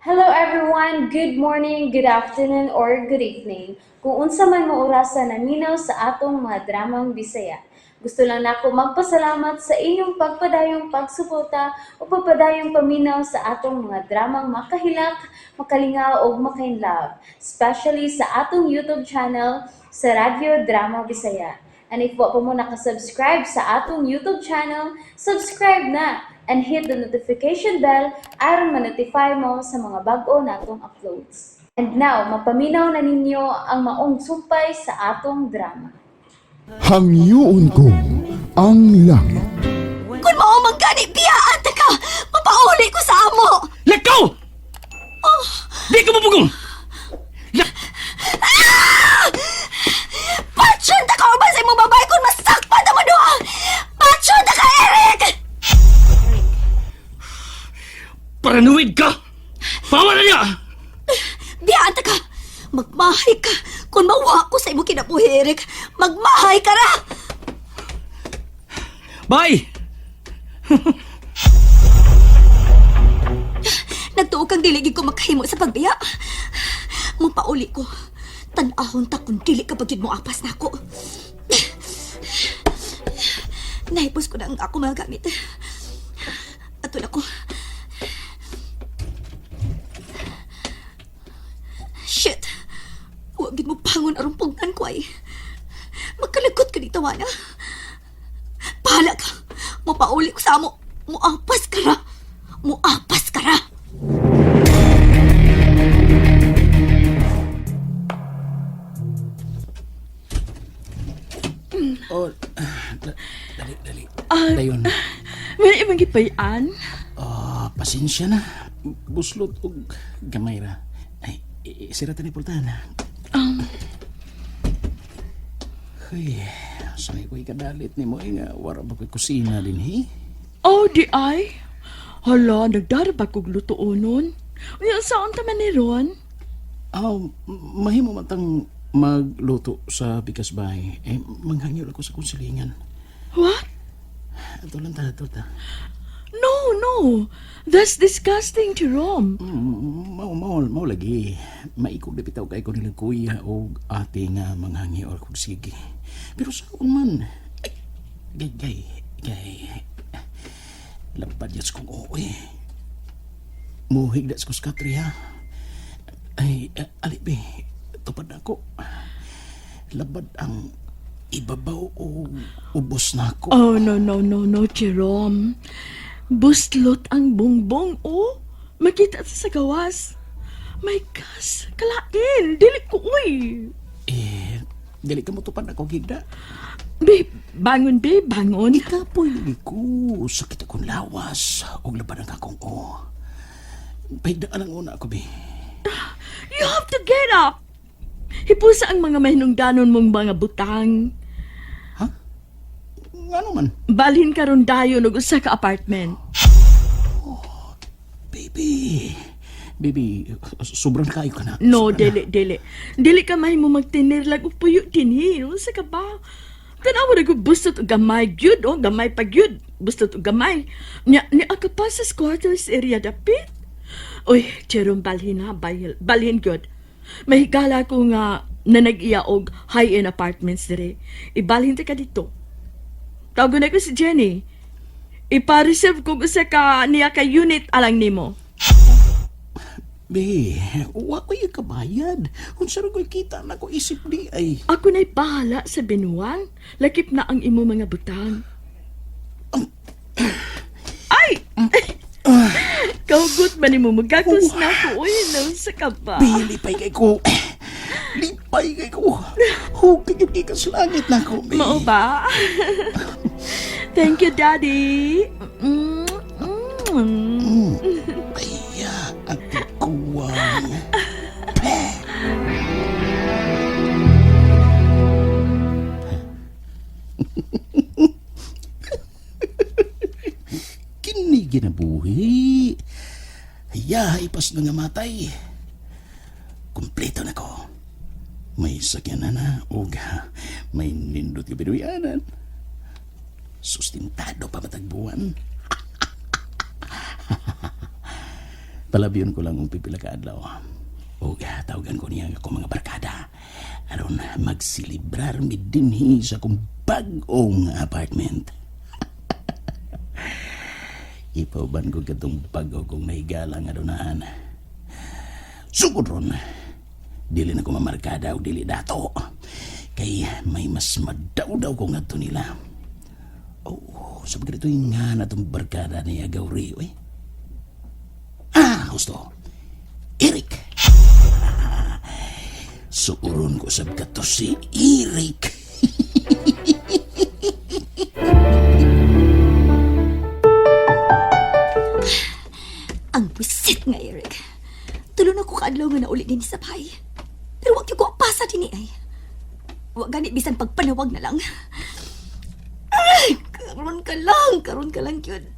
Hello everyone, good morning, good afternoon, or good evening. Kung unsa man mo orasan naminaw sa atong mga dramang Bisaya. Gusto lang nako magpasalamat sa inyong pagpadayong pagsuporta o pagpadayong paminaw sa atong mga dramang makahilak, makalingaw o makainlove, especially sa atong YouTube channel sa Radyo Drama Bisaya. And if wa pa mo nakasubscribe sa atong YouTube channel, subscribe na and hit the notification bell aron ma-notify mo sa mga bag-o natong uploads. And now, mapaminaw na ninyo ang maong sumpay sa atong drama. Hangyoon ko ang langit. Kung mao man gani biyaan ta ka, mapauli ko sa amo. Lakaw! Di ka mapugong! Patsyon ta ka uban sa imong babay kung masakpan ta mo duha. Patsyon ta ka, Eric! Paranuid ka! Pawa na niya! Biyaan ta ka. Magmahay ka. Kung mawa ko sa imong kinabuhi, Eric, magmahay ka na. Bye! Nagtuog kang diligid ko makahimo sa pagbiya. Mapauli ko. Tan-ahon ta kung dili ka bagid mo apas na ako. Naipos ko na ang ako mga gamit. Atul ako. Shit! Huwag mo pangon arong pungkan ko ay. Magkalagot ka dito, Wana. Pahala ka. Mapauli ko sa amo. Muapas ka ra. Muapas ka ra. Oh, dali. Dayon. Wala ibang gipayan. Pasensya na. Buslot og gamay ra. Ay, sira ta ni pultahan. Hey, sanay ko'y kadalit ni mo nga wara ba ko'y kusina din, he? Oh, di ay. Hala, nagdarabag kog lutuonon. Unya, saan taman ni Ron? Mahimo man tang magluto sa bigas bahay. Manghangyo ako sa konsilingan. What? Ato lang ta. No. That's disgusting, Jerome. Mao lagi. Maikog na bitaw kay ko nilang kuya o ate nga manghangyo ako sige. Pero saan man? Ay, gay. Lampad yas kong oe. Muhig das ko sa katri, ha? Ay, alibi. Tupad na ako. Labad ang ibabaw o ubos na ako. Oh, no, Jerome. Buslot ang bongbong, oh. Makita sa gawas. My gosh, kalain. Dili ko, uy. Dili ka mo tupad ako, gigda. Babe, bangon. Ikapoy lagi ko. Sakit akong lawas. O laban ang akong Paigdaan ang una ako, be. You have to get up. Hipusa ang mga mahinungdanon mong mga butang. Ano man? Balhin ka ron dayon og usa ka apartment. Baby, sobrang kayo ka na. No, dili. Dili ka mahimo magtinirlag og puyo dinhi. Unsa ka ba? Tanawa na ko bustot og gamay gyud, oh, gamay pa gyud. Bustot og gamay. Nya ni ka pa sa squatters area dapit. Uy, Jerome, balhin ha, balhin gyud. Mahigala ko nga na nag-iya og high-end apartments dire. Ibalhin ta ka dito. Tawagon ko si Jenny. Ipa-reserve ko sa ka niya ka unit alang nimo. Be, wa ko yung kabayad. Kung saan ko'y kita na ko isip di ay. Ako na'y bahala sa binuang. Lakip na ang imo mga butang. Ay! Kaugot ba ni mo? Magkakos na ako. Uy, nausa ka ba? Be, lipay kay ko. Lipay kay ko. Hugay yung ikas langit na ko, be. Mao ba? Thank you, Daddy. Kaya, ate kuwang. Kini ginabuhi. Haya, ipas na nga matay. Kompleto na ko. May sakyanan na, uga. May nindot yung binuyanan. Sustentado pa matagbuan. Palabyon ko lang kung pipila ka adlaw. O tawagan ko niya ako mga barkada. Aron magsilibrar mi dinhi sa kong bagong apartment. Ipauban ko katong bago kong nahigalang adunahan. Sugod ron, dili na ko mamarkada o dili dato. Kay may mas madaw-daw ko nga to nila. Oh, sabi ka ito nga na itong barkada ni Agawri, eh. Gusto. Eric. Suuron ko sab ka to si Eric. Ang wisit nga, Eric. Tulo na ko kaadlaw nga nauli din sa bahay. Pero wag yung ko pasa din ay. Wag ganit bisan pagpanawag na lang. Ay, karon ka lang yun.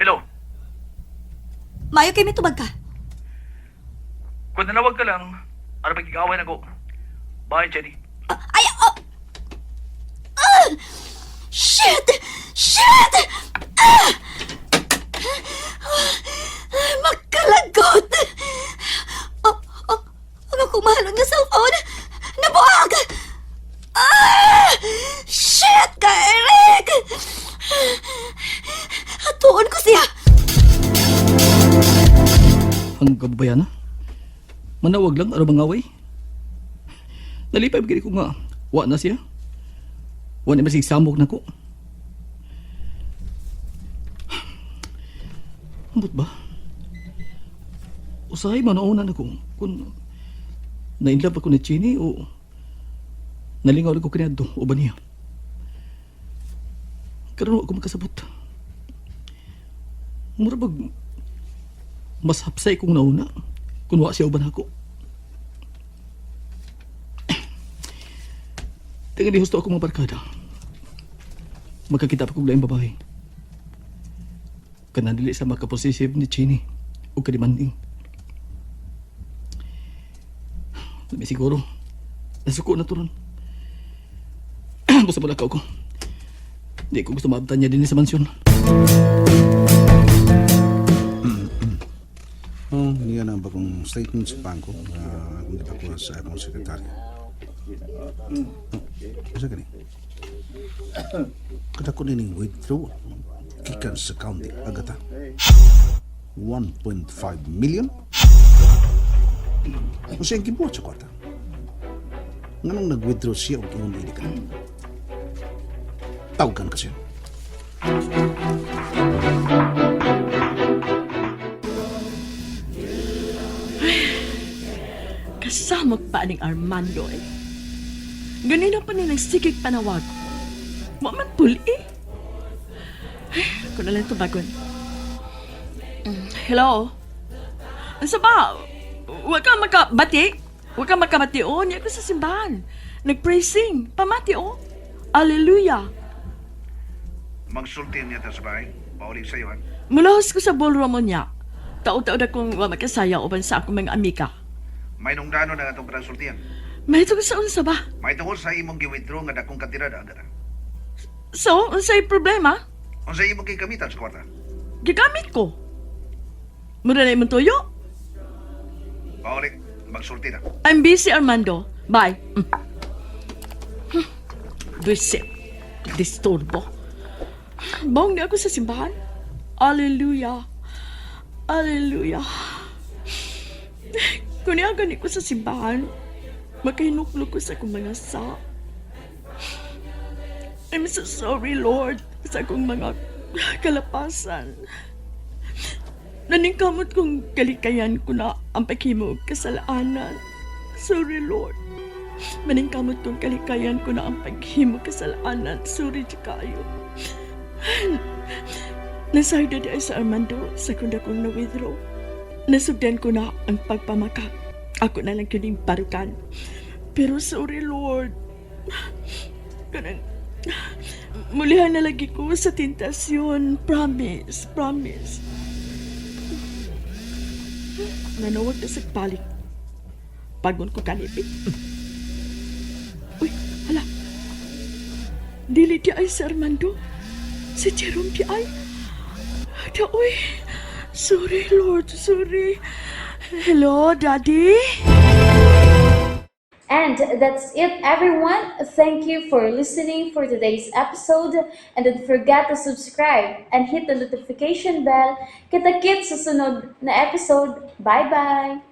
Hello, Mayo kay may tubag ka. kung nanawag ka lang, ano magigaway na ko? Bye, Jenny. Ay, oh! Shit! Shit! Magkalagot! Ang akong mahalon nga cellphone! Nabuhag! Shit ka, Eric! Hatuon ko siya! Ang kabayan na. Manawag lang, ano bang away? Nalipay begini ko nga, wa na siya. Wa na masig samok na ko. Ambot ba? Usahay manauna na kung nainlove ako na Chini o nalingaw ko kinado o ba niya? Karoon ako magkasabot. Mura bag mas hapsay kong nauna kung wa siya uban ako. Tingnan di husto ako mga barkada. Magkakita pa kong laing babae. Kanadili sa makaposisive ni Chini o kadimanding. May siguro. Nasuko na to ron. Gusto mo lakaw ko. Hindi ko gusto maabtan niya din sa mansyon. Niya na bagong statement sa bangko na akong gipakuha sa akong sekretaryo. Kasi gani? Kada ko nining withdraw gikan sa county agata 1.5 million. O siyang gibuhat sa kwarta. Nganong nag-withdraw siya o kung hindi ka? Tawagan ka siya. Kasama pa ning Armando eh. Ganina pa nilang sigig panawag. Wa man puli eh. Ay, ako na lang ito bagon. Hello? Asa ba? Huwag ka makabati. Huwag ka makabati o. Niya ko sa simbahan. Nag-praising. Pamati o. Alleluia. Magsultin niya ta sa bahay. Pauling sa iyo, ha? Mulahos ko sa ballroom niya. Tao-tao na kong wa makasaya uban sa akong mga amika. May nung dano na itong pransultihan. May ito sa unsa ba? May tungkol sa imong gi-withdraw nga dakong katirada agad. So, unsay problema? Kung sa imong gigamitan sa kwarta. Gigamit ko. Mura na imong tuyo? Pauling, magsulti na. I'm busy, Armando. Bye. Visit. Disturbo. Bawang na ako sa simbahan. Alleluia. Alleluia. Kung niyagan ko sa simbahan, makahinuklog ko sa akong mga sa. I'm so sorry, Lord, sa akong mga kalapasan. Naningkamot kong kalikayan ko na ang paghimo og kasalanan. Sorry, Lord. Maningkamot kong kalikayan ko na ang paghimo kasalanan. Sorry, kayo. Nasayda di sa Armando sa kunda kong na-withdraw. Nasugdan ko na ang pagpamaka. Ako na lang kining barukan. Pero sorry, Lord. Kanang mulihan na lagi ko sa tentasyon. Promise, promise. Nanawag na sa balik. Pagon ko kanipit. Uy, hala. Dili di ay si Armando. Si Jerome di ay. Daoy. Sorry, Lord. Sorry. Hello, Daddy? And that's it, everyone. Thank you for listening for today's episode. And don't forget to subscribe and hit the notification bell. Kita-kits sa sunod na episode. Bye-bye!